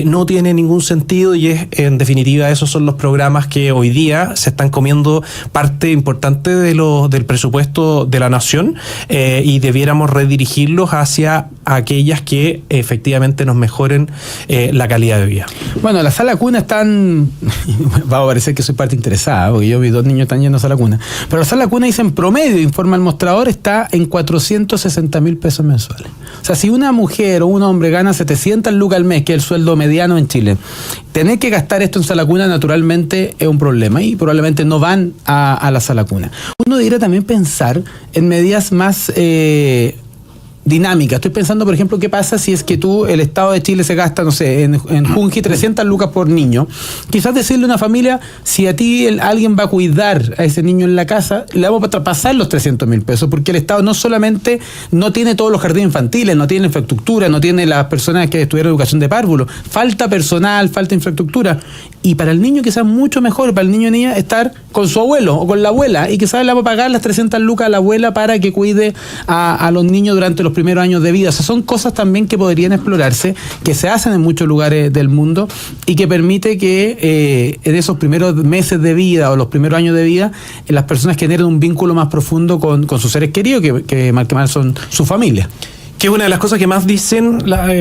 no tiene ningún sentido, y en definitiva esos son los programas que hoy día se están comiendo parte importante del presupuesto de la nación, y debiéramos redirigirlos hacia aquellas que efectivamente nos mejoren la calidad de vida. Bueno, las salas cuna están, va a parecer que soy parte interesada, porque yo vi 2 niños están yendo a sala cuna, pero la sala cuna dice en promedio, informa el mostrador, está en 460.000 pesos mensuales. O sea, si una mujer o un hombre gana 700 lucas al mes, que es el sueldo mediano en Chile, tener que gastar esto en sala cuna naturalmente es un problema, y probablemente no van a la sala cuna. Uno debería también pensar en medidas más dinámica. Estoy pensando, por ejemplo, qué pasa si es que el Estado de Chile se gasta, no sé, en Junji 300 lucas por niño. Quizás decirle a una familia, si a ti alguien va a cuidar a ese niño en la casa, le vamos a traspasar los 300.000 pesos, porque el Estado no solamente no tiene todos los jardines infantiles, no tiene infraestructura, no tiene las personas que estudiaron educación de párvulo, falta personal, falta infraestructura. Y para el niño quizás mucho mejor, para el niño o niña, estar con su abuelo o con la abuela, y quizás le vamos a pagar las 300 lucas a la abuela para que cuide a los niños durante los primeros años de vida. O sea, son cosas también que podrían explorarse, que se hacen en muchos lugares del mundo, y que permite que en esos primeros meses de vida o los primeros años de vida, las personas generen un vínculo más profundo con sus seres queridos, que mal que mal son su familia. Que es una de las cosas que más dicen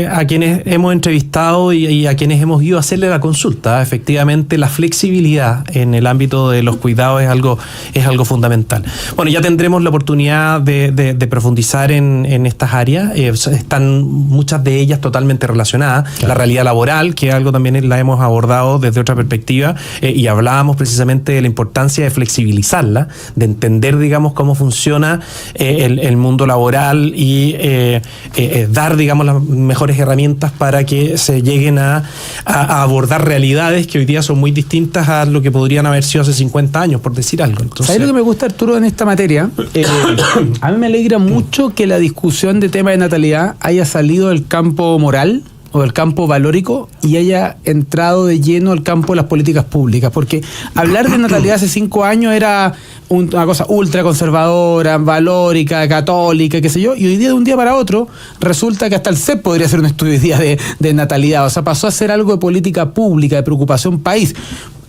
a quienes hemos entrevistado y a quienes hemos ido a hacerle la consulta. Efectivamente, la flexibilidad en el ámbito de los cuidados es algo fundamental. Bueno, ya tendremos la oportunidad de profundizar en estas áreas. Están muchas de ellas totalmente relacionadas. Claro. La realidad laboral, que es algo también la hemos abordado desde otra perspectiva, y hablábamos precisamente de la importancia de flexibilizarla, de entender, digamos, cómo funciona el mundo laboral, y dar, digamos, las mejores herramientas para que se lleguen a abordar realidades que hoy día son muy distintas a lo que podrían haber sido hace 50 años, por decir algo. Entonces, ¿sabes lo que me gusta, Arturo, en esta materia? A mí me alegra mucho que la discusión de tema de natalidad haya salido del campo moral o del campo valórico y haya entrado de lleno al campo de las políticas públicas, porque hablar de natalidad hace 5 años era una cosa ultra conservadora, valórica, católica, qué sé yo, y hoy día, de un día para otro, resulta que hasta el CEP podría hacer un estudio hoy día de natalidad. O sea, pasó a ser algo de política pública, de preocupación país.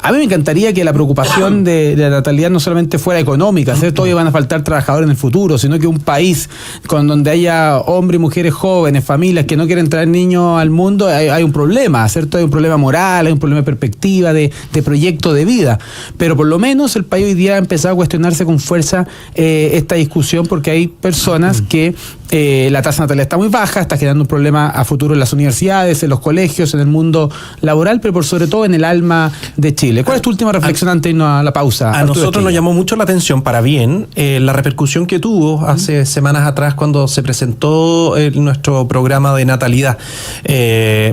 A mí me encantaría que la preocupación de la natalidad no solamente fuera económica, ¿cierto? Hoy van a faltar trabajadores en el futuro, sino que un país donde haya hombres y mujeres jóvenes, familias que no quieren traer niños al mundo, hay un problema, ¿cierto? Hay un problema moral, hay un problema de perspectiva, de proyecto de vida. Pero por lo menos el país hoy día ha empezado a cuestionarse con fuerza esta discusión, porque hay personas que la tasa de natalidad está muy baja, está generando un problema a futuro en las universidades, en los colegios, en el mundo laboral, pero por sobre todo en el alma de Chile. ¿Cuál es tu última reflexión antes de irnos a la pausa? A nosotros nos llamó mucho la atención, para bien, la repercusión que tuvo hace semanas atrás cuando se presentó nuestro programa de natalidad,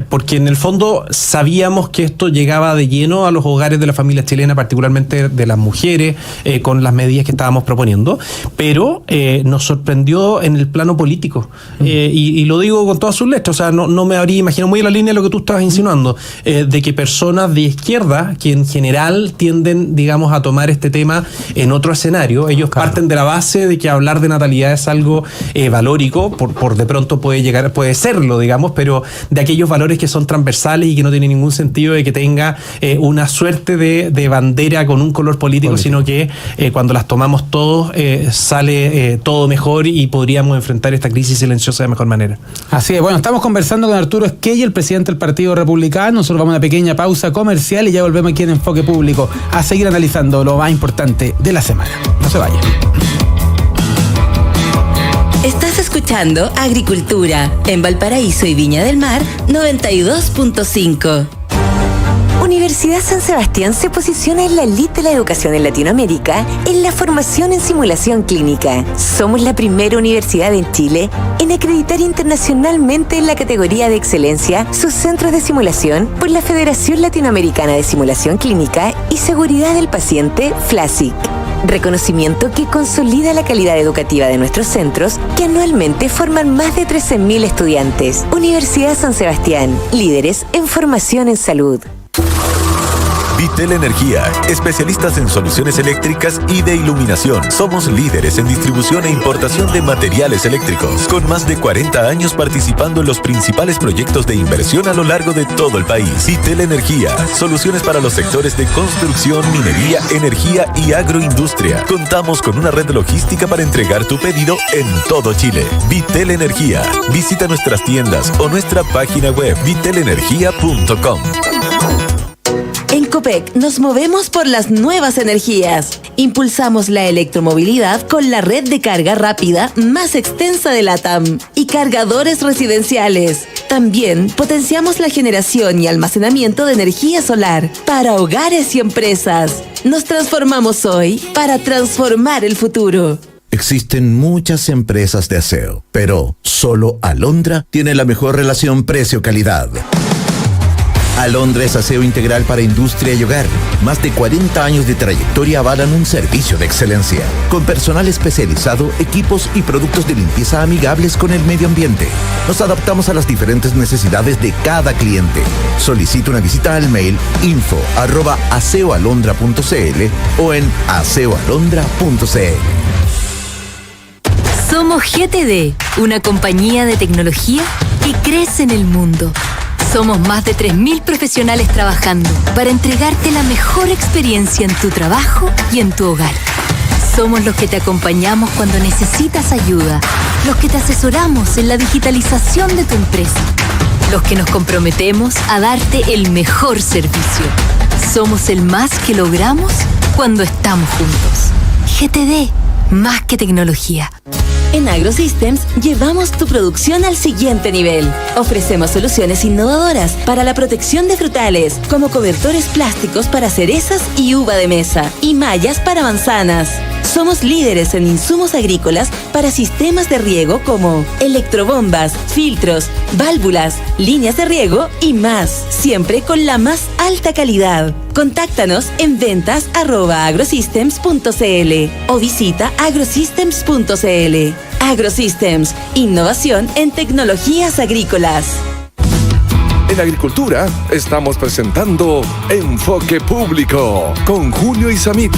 porque en el fondo sabíamos que esto llegaba de lleno a los hogares de la familia chilena, particularmente de las mujeres, con las medidas que estábamos proponiendo, pero nos sorprendió en el plano político, y lo digo con todas sus letras. O sea, no me habría imaginado, muy en la línea de lo que tú estabas insinuando, de que personas de izquierda, que en general tienden, digamos, a tomar este tema en otro escenario, ellos parten de la base de que hablar de natalidad es algo valórico, por de pronto puede serlo, digamos, pero de aquellos valores que son transversales y que no tiene ningún sentido de que tenga una suerte de bandera con un color político, sino que cuando las tomamos todos sale todo mejor y podríamos enfrentar esta crisis silenciosa de mejor manera. Así es. Bueno, estamos conversando con Arturo Esquella, el presidente del Partido Republicano. Nosotros vamos a una pequeña pausa comercial y ya volvemos aquí en Enfoque Público a seguir analizando lo más importante de la semana. No se vayan. Estás escuchando Agricultura en Valparaíso y Viña del Mar 92.5. Universidad San Sebastián se posiciona en la elite de la educación en Latinoamérica en la formación en simulación clínica. Somos la primera universidad en Chile en acreditar internacionalmente en la categoría de excelencia sus centros de simulación por la Federación Latinoamericana de Simulación Clínica y Seguridad del Paciente, FLASIC. Reconocimiento que consolida la calidad educativa de nuestros centros, que anualmente forman más de 13.000 estudiantes. Universidad San Sebastián, líderes en formación en salud. Vitel Energía, especialistas en soluciones eléctricas y de iluminación. Somos líderes en distribución e importación de materiales eléctricos, con más de 40 años participando en los principales proyectos de inversión a lo largo de todo el país. Vitel Energía, soluciones para los sectores de construcción, minería, energía y agroindustria. Contamos con una red logística para entregar tu pedido en todo Chile. Vitel Energía. Visita nuestras tiendas o nuestra página web vitelenergia.com. En Copec nos movemos por las nuevas energías. Impulsamos la electromovilidad con la red de carga rápida más extensa de LATAM y cargadores residenciales. También potenciamos la generación y almacenamiento de energía solar para hogares y empresas. Nos transformamos hoy para transformar el futuro. Existen muchas empresas de aseo, pero solo Alondra tiene la mejor relación precio-calidad. Alondra es aseo integral para industria y hogar. Más de 40 años de trayectoria avalan un servicio de excelencia, con personal especializado, equipos y productos de limpieza amigables con el medio ambiente. Nos adaptamos a las diferentes necesidades de cada cliente. Solicita una visita al mail info@aseoalondra.cl o en aseoalondra.cl. Somos GTD, una compañía de tecnología que crece en el mundo. Somos más de 3.000 profesionales trabajando para entregarte la mejor experiencia en tu trabajo y en tu hogar. Somos los que te acompañamos cuando necesitas ayuda, los que te asesoramos en la digitalización de tu empresa, los que nos comprometemos a darte el mejor servicio. Somos el más que logramos cuando estamos juntos. GTD, más que tecnología. En AgroSystems llevamos tu producción al siguiente nivel. Ofrecemos soluciones innovadoras para la protección de frutales, como cobertores plásticos para cerezas y uva de mesa, y mallas para manzanas. Somos líderes en insumos agrícolas para sistemas de riego como electrobombas, filtros, válvulas, líneas de riego y más, siempre con la más alta calidad. Contáctanos en ventas@agrosystems.cl o visita agrosystems.cl. AgroSystems, innovación en tecnologías agrícolas. En Agricultura estamos presentando Enfoque Público con Julio Isamit.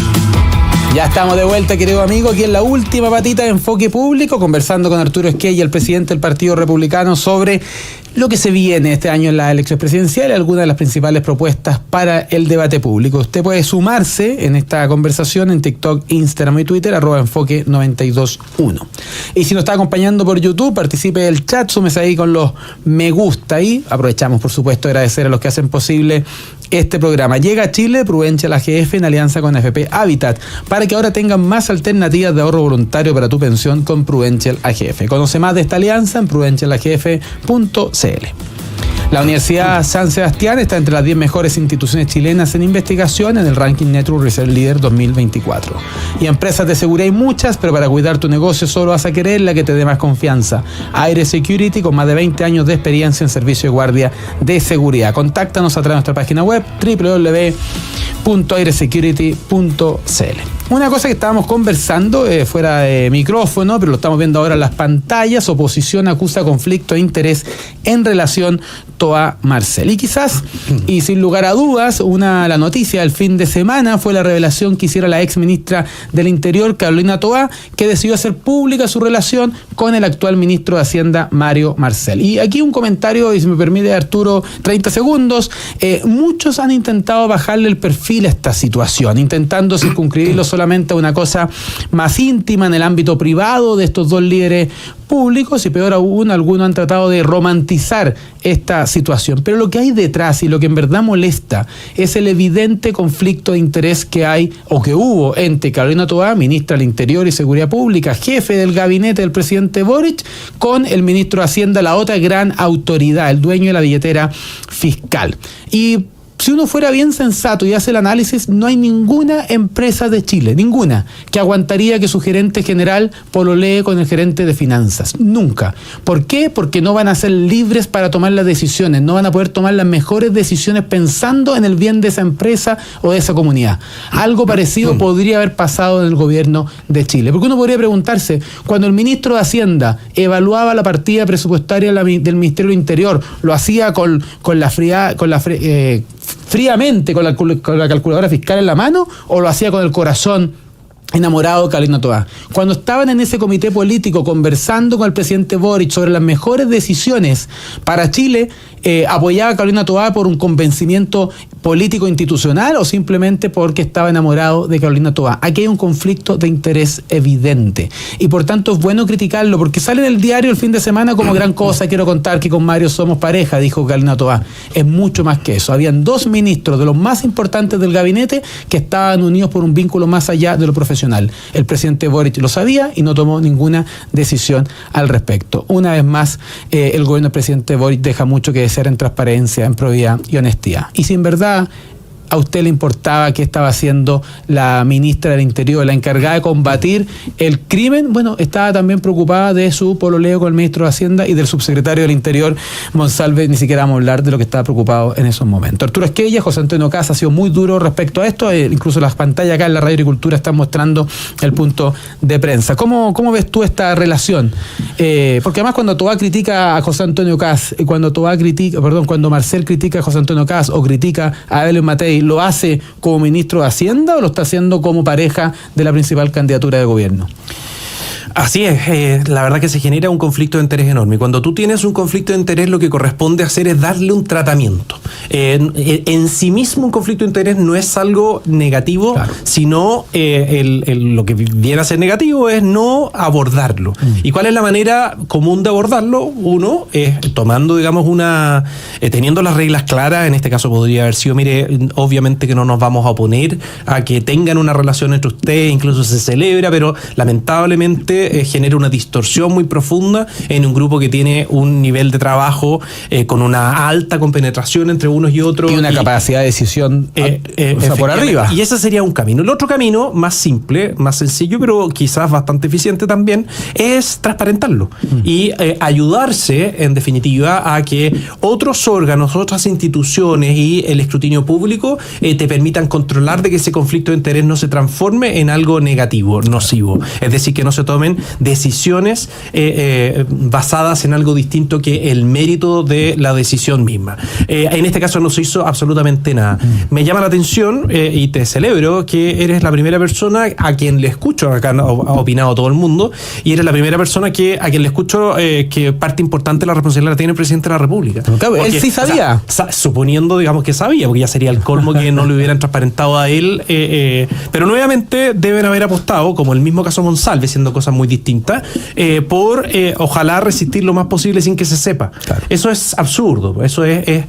Ya estamos de vuelta, querido amigo, aquí en la última patita de Enfoque Público, conversando con Arturo Esquella, el presidente del Partido Republicano, sobre lo que se viene este año en las elecciones presidenciales, algunas de las principales propuestas para el debate público. Usted puede sumarse en esta conversación en TikTok, Instagram y Twitter, @enfoque921. Y si nos está acompañando por YouTube, participe del chat, súmese ahí con los me gusta y aprovechamos, por supuesto, agradecer a los que hacen posible este programa. Llega a Chile Prudential AGF en alianza con AFP Habitat para que ahora tengan más alternativas de ahorro voluntario para tu pensión con Prudential AGF. Conoce más de esta alianza en prudentialagf.cl. La Universidad San Sebastián está entre las 10 mejores instituciones chilenas en investigación en el ranking Network Research Leader 2024. Y empresas de seguridad hay muchas, pero para cuidar tu negocio solo vas a querer la que te dé más confianza. Aire Security, con más de 20 años de experiencia en servicio de guardia de seguridad. Contáctanos a través de nuestra página web www.airesecurity.cl. Una cosa que estábamos conversando fuera de micrófono, pero lo estamos viendo ahora en las pantallas: oposición acusa conflicto de interés en relación Toa Marcel. Y quizás, y sin lugar a dudas, la noticia del fin de semana fue la revelación que hiciera la ex ministra del Interior, Carolina Toa, que decidió hacer pública su relación con el actual ministro de Hacienda, Mario Marcel. Y aquí un comentario, y si me permite, Arturo, 30 segundos. Muchos han intentado bajarle el perfil a esta situación, intentando circunscribirlo solamente a una cosa más íntima en el ámbito privado de estos dos líderes públicos, y peor aún, algunos han tratado de romantizar esta situación. Pero lo que hay detrás y lo que en verdad molesta es el evidente conflicto de interés que hay o que hubo entre Carolina Toa, ministra del Interior y Seguridad Pública, jefe del gabinete del presidente Boric, con el ministro de Hacienda, la otra gran autoridad, el dueño de la billetera fiscal. Y si uno fuera bien sensato y hace el análisis, no hay ninguna empresa de Chile, ninguna, que aguantaría que su gerente general pololee con el gerente de finanzas. Nunca. ¿Por qué? Porque no van a ser libres para tomar las decisiones, no van a poder tomar las mejores decisiones pensando en el bien de esa empresa o de esa comunidad. Algo parecido podría haber pasado en el gobierno de Chile. Porque uno podría preguntarse, cuando el ministro de Hacienda evaluaba la partida presupuestaria del Ministerio del Interior, lo hacía fríamente, con la calculadora fiscal en la mano, o lo hacía con el corazón enamorado de Carolina Toá. Cuando estaban en ese comité político conversando con el presidente Boric sobre las mejores decisiones para Chile, apoyaba a Carolina Toá por un convencimiento político institucional o simplemente porque estaba enamorado de Carolina Toá. Aquí hay un conflicto de interés evidente y por tanto es bueno criticarlo porque sale en el diario el fin de semana como gran cosa. Quiero contar que con Mario somos pareja, dijo Carolina Toá. Es mucho más que eso. Habían 2 ministros de los más importantes del gabinete que estaban unidos por un vínculo más allá de lo profesional. El presidente Boric lo sabía y no tomó ninguna decisión al respecto. Una vez más, el gobierno del presidente Boric deja mucho que desear en transparencia, en probidad y honestidad. Y si en verdad a usted le importaba qué estaba haciendo la ministra del Interior, la encargada de combatir el crimen, bueno, estaba también preocupada de su pololeo con el ministro de Hacienda y del subsecretario del Interior, Monsalve. Ni siquiera vamos a hablar de lo que estaba preocupado en esos momentos. Arturo Esquella, José Antonio Caz ha sido muy duro respecto a esto, incluso las pantallas acá en la Radio Agricultura están mostrando el punto de prensa. ¿Cómo ves tú esta relación? Porque además cuando Toá critica a José Antonio Caz, cuando Marcel critica a José Antonio Caz o critica a Abelio Matei, ¿lo hace como ministro de Hacienda o lo está haciendo como pareja de la principal candidatura de gobierno? Así es, la verdad que se genera un conflicto de interés enorme. Cuando tú tienes un conflicto de interés, lo que corresponde hacer es darle un tratamiento. En sí mismo un conflicto de interés no es algo negativo, claro, sino lo que viene a ser negativo es no abordarlo. ¿Y cuál es la manera común de abordarlo? Uno es tomando, digamos, teniendo las reglas claras. En este caso podría haber sido, mire, obviamente que no nos vamos a oponer a que tengan una relación entre ustedes, incluso se celebra, pero lamentablemente genera una distorsión muy profunda en un grupo que tiene un nivel de trabajo con una alta compenetración entre unos y otros. Y una capacidad de decisión por arriba. Y ese sería un camino. El otro camino, más simple, más sencillo, pero quizás bastante eficiente también, es transparentarlo y ayudarse, en definitiva, a que otros órganos, otras instituciones y el escrutinio público te permitan controlar de que ese conflicto de interés no se transforme en algo negativo, nocivo. Es decir, que no se tomen decisiones basadas en algo distinto que el mérito de la decisión misma. En este caso no se hizo absolutamente nada. Me llama la atención y te celebro que eres la primera persona a quien le escucho, acá ha opinado todo el mundo, y eres la primera persona a quien le escucho que parte importante de la responsabilidad la tiene el presidente de la República. Porque, él sí sabía. O sea, suponiendo, digamos, que sabía, porque ya sería el colmo que no le hubieran transparentado a él, pero nuevamente deben haber apostado, como el mismo caso Monsalve, siendo cosas muy distintas, por ojalá resistir lo más posible sin que se sepa. Claro. Eso es absurdo, eso es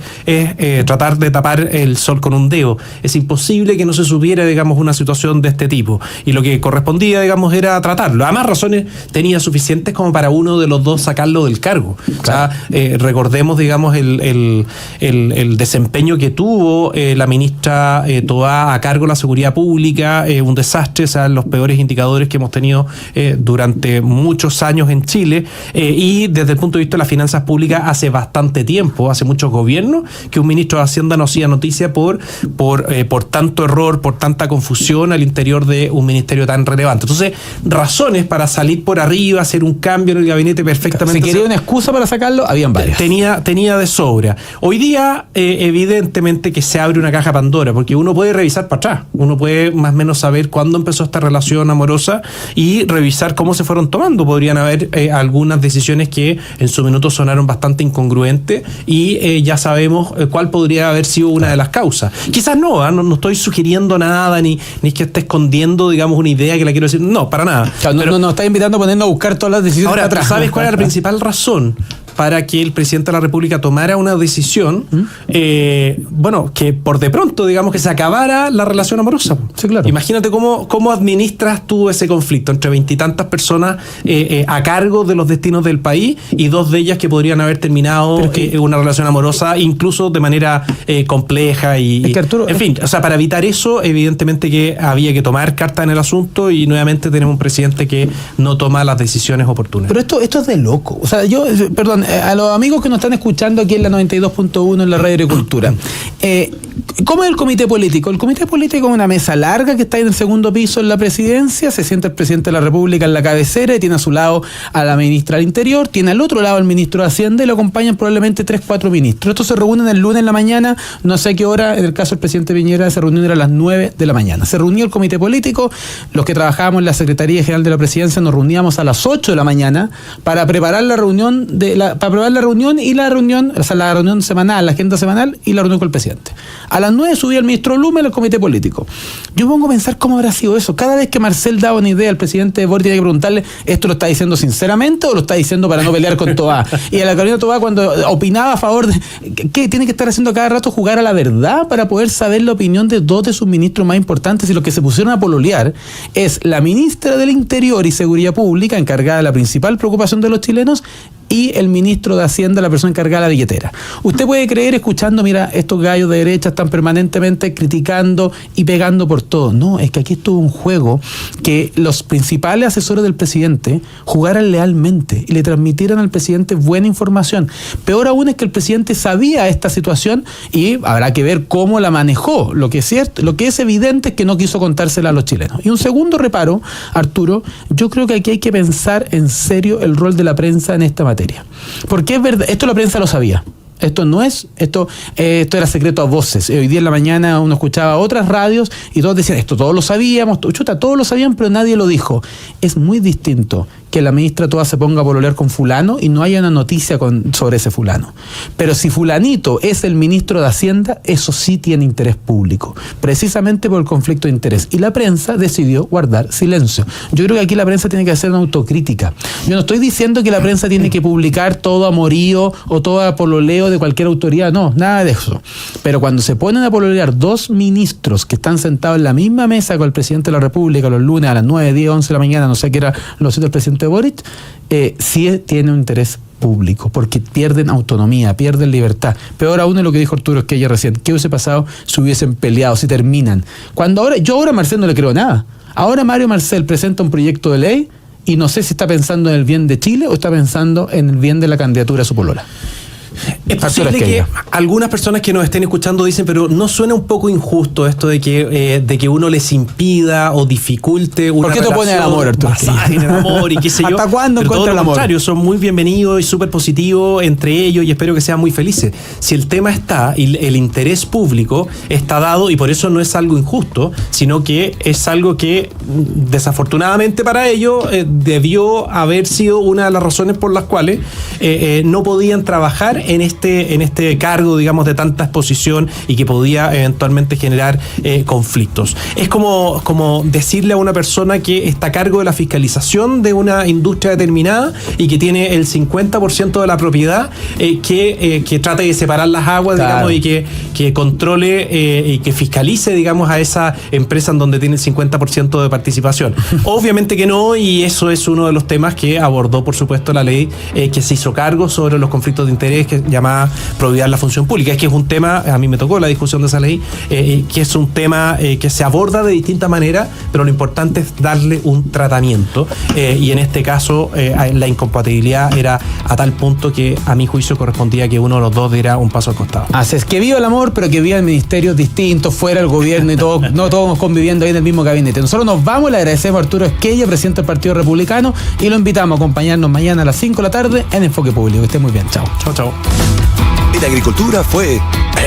tratar de tapar el sol con un dedo. Es imposible que no se supiera, digamos, una situación de este tipo, y lo que correspondía, digamos, era tratarlo. Además, razones tenía suficientes como para uno de los dos sacarlo del cargo. Claro. O sea, recordemos, digamos, el desempeño que tuvo la ministra Toá a cargo de la seguridad pública, un desastre, o sea, los peores indicadores que hemos tenido durante muchos años en Chile, y desde el punto de vista de las finanzas públicas hace bastante tiempo, hace muchos gobiernos, que un ministro de Hacienda no hacía noticia por tanto error, por tanta confusión al interior de un ministerio tan relevante. Entonces, razones para salir por arriba, hacer un cambio en el gabinete perfectamente. Si quería una excusa para sacarlo, habían varias. Tenía de sobra. Hoy día, evidentemente que se abre una caja Pandora, porque uno puede revisar para atrás, uno puede más o menos saber cuándo empezó esta relación amorosa y revisar cómo se fueron tomando. Podrían haber algunas decisiones que en su minuto sonaron bastante incongruentes y ya sabemos cuál podría haber sido una de las causas. Quizás no estoy sugiriendo nada, ni es que esté escondiendo, digamos, una idea que la quiero decir. No, para nada. Claro, no está invitando a ponernos a buscar todas las decisiones ahora, para atrás. ¿Sabes cuál es la principal razón para que el presidente de la República tomara una decisión, que por de pronto, digamos, que se acabara la relación amorosa. Sí, claro. Imagínate cómo administras tú ese conflicto entre veintitantas personas a cargo de los destinos del país y dos de ellas que podrían haber terminado una relación amorosa, incluso de manera compleja y Arturo, en fin, o sea, para evitar eso, evidentemente que había que tomar carta en el asunto y nuevamente tenemos un presidente que no toma las decisiones oportunas. Pero esto es de loco. O sea, a los amigos que nos están escuchando aquí en la 92.1 en la Radio Agricultura, ¿cómo es el comité político? El comité político es una mesa larga que está en el segundo piso en la presidencia, se sienta el presidente de la República en la cabecera y tiene a su lado a la ministra del Interior, tiene al otro lado al ministro de Hacienda y lo acompañan probablemente 3-4 ministros. Estos se reúnen el lunes en la mañana, no sé a qué hora, en el caso del presidente Piñera se reunió a las 9 de la mañana. Se reunió el comité político, los que trabajábamos en la Secretaría General de la Presidencia nos reuníamos a las 8 de la mañana para preparar la reunión la reunión semanal, la agenda semanal y la reunión con el presidente. A las 9 subía el ministro Lumen al comité político. Yo pongo a pensar cómo habrá sido eso. Cada vez que Marcel daba una idea, el presidente Boric tiene que preguntarle, ¿esto lo está diciendo sinceramente o lo está diciendo para no pelear con Tobá? Y a la Carolina Tobá, cuando opinaba a favor de... ¿Qué tiene que estar haciendo cada rato? Jugar a la verdad para poder saber la opinión de dos de sus ministros más importantes, y lo que se pusieron a pololear es la ministra del Interior y Seguridad Pública, encargada de la principal preocupación de los chilenos, y el ministro de Hacienda, la persona encargada de la billetera. Usted puede creer escuchando, mira, estos gallos de derecha están permanentemente criticando y pegando por todo. No, es que aquí estuvo un juego que los principales asesores del presidente jugaran lealmente y le transmitieran al presidente buena información. Peor aún es que el presidente sabía esta situación y habrá que ver cómo la manejó. Lo que es evidente es que no quiso contársela a los chilenos. Y un segundo reparo, Arturo, yo creo que aquí hay que pensar en serio el rol de la prensa en esta materia. Porque es verdad, esto la prensa lo sabía. Esto era secreto a voces. Hoy día en la mañana uno escuchaba otras radios y todos decían, esto todos lo sabíamos, todos lo sabían, pero nadie lo dijo. Es muy distinto que la ministra Toa se ponga a pololear con fulano y no haya una noticia sobre ese fulano. Pero si fulanito es el ministro de Hacienda, eso sí tiene interés público, precisamente por el conflicto de interés. Y la prensa decidió guardar silencio. Yo creo que aquí la prensa tiene que hacer una autocrítica. Yo no estoy diciendo que la prensa tiene que publicar todo amorío o todo a pololeo de cualquier autoridad, no, nada de eso. Pero cuando se ponen a pololear dos ministros que están sentados en la misma mesa con el presidente de la República los lunes a las 9, 10, 11 de la mañana, no sé qué era lo cierto del presidente Boric, sí tiene un interés público, porque pierden autonomía, pierden libertad. Peor aún es lo que dijo Arturo Esquella recién. ¿Qué hubiese pasado si hubiesen peleado, si terminan? Yo ahora a Marcel no le creo nada. Ahora Mario Marcel presenta un proyecto de ley y no sé si está pensando en el bien de Chile o está pensando en el bien de la candidatura a su polola. Es posible que algunas personas que nos estén escuchando dicen, pero ¿no suena un poco injusto esto de que uno les impida o dificulte una relación? ¿Por qué te pones el amor, Arturo? Basada en el amor y qué sé yo. ¿Hasta cuándo encuentra el amor? Contrario, son muy bienvenidos y súper positivos entre ellos y espero que sean muy felices. Si el tema está y el interés público está dado, y por eso no es algo injusto, sino que es algo que desafortunadamente para ellos debió haber sido una de las razones por las cuales no podían trabajar en este cargo, digamos, de tanta exposición y que podía eventualmente generar conflictos. Es como decirle a una persona que está a cargo de la fiscalización de una industria determinada y que tiene el 50% de la propiedad, que trate de separar las aguas, claro, digamos, y que controle y que fiscalice, digamos, a esa empresa en donde tiene el 50% de participación. Obviamente que no, y eso es uno de los temas que abordó, por supuesto, la ley que se hizo cargo sobre los conflictos de interés, que llamada probidad en la función pública. Es que es un tema, a mí me tocó la discusión de esa ley, que es un tema que se aborda de distintas maneras, pero lo importante es darle un tratamiento, y en este caso la incompatibilidad era a tal punto que a mi juicio correspondía que uno de los dos diera un paso al costado. Así es, que viva el amor, pero que viva en ministerios distintos, fuera del gobierno y todo, no todos conviviendo ahí en el mismo gabinete. Nosotros nos vamos, le agradecemos a Arturo Esquella, presidente del Partido Republicano, y lo invitamos a acompañarnos mañana a las 5 de la tarde en Enfoque Público. Que esté muy bien, chao. En Agricultura fue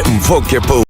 Enfoque Público.